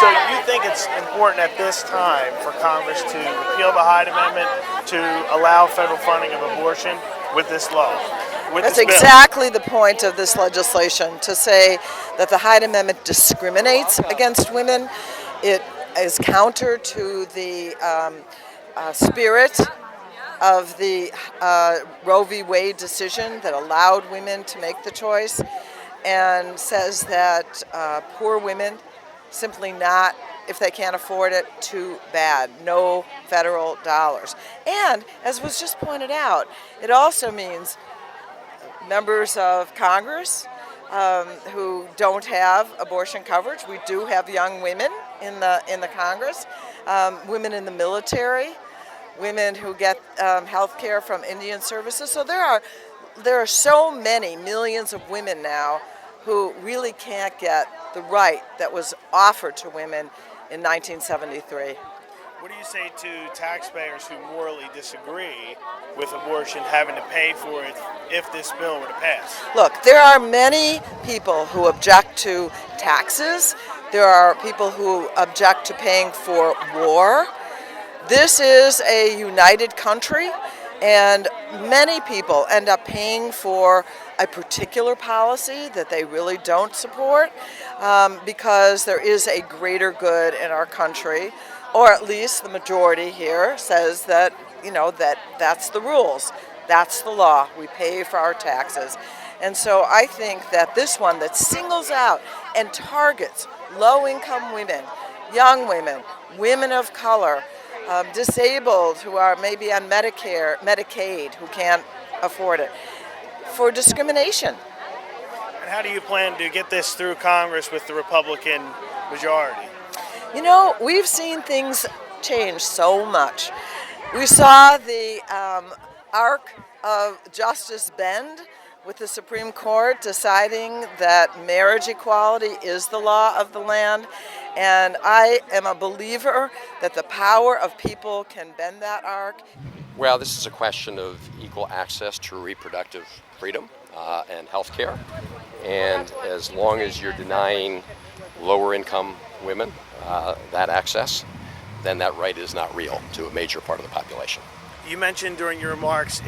So you think it's important at this time for Congress to repeal the Hyde Amendment to allow federal funding of abortion with this law? That's exactly the point of this legislation, to say that the Hyde Amendment discriminates against women. It is counter to the spirit of the Roe v. Wade decision that allowed women to make the choice, and says that poor women simply not, if they can't afford it, too bad. No federal dollars. And as was just pointed out, it also means members of Congress who don't have abortion coverage. We do have young women in the Congress, women in the military, women who get health care from Indian services. So there are so many millions of women now who really can't get the right that was offered to women in 1973. What do you say to taxpayers who morally disagree with abortion having to pay for it if this bill were to pass? Look, there are many people who object to taxes. There are people who object to paying for war. This is a united country, and many people end up paying for a particular policy that they really don't support because there is a greater good in our country, or at least the majority here says that, that's the rules, that's the law, we pay for our taxes. And so I think that this one that singles out and targets low-income women, young women, women of color, disabled who are maybe on Medicare, Medicaid, who can't afford it, for discrimination. And how do you plan to get this through Congress with the Republican majority? We've seen things change so much. We saw the arc of Justice bend with the Supreme Court deciding that marriage equality is the law of the land. And I am a believer that the power of people can bend that arc. Well, this is a question of equal access to reproductive freedom and health care. And as long as you're denying lower income women that access, then that right is not real to a major part of the population. You mentioned during your remarks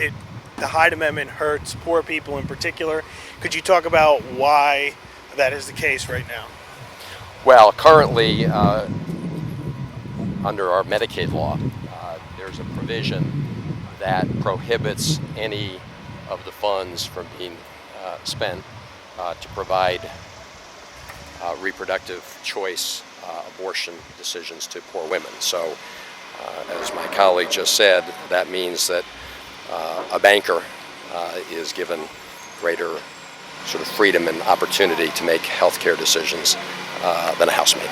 the Hyde Amendment hurts poor people in particular. Could you talk about why that is the case right now? Well, currently, under our Medicaid law, there's a provision that prohibits any of the funds from being spent to provide reproductive choice abortion decisions to poor women. So, as my colleague just said, that means that a banker is given greater sort of freedom and opportunity to make healthcare decisions than a housemaid.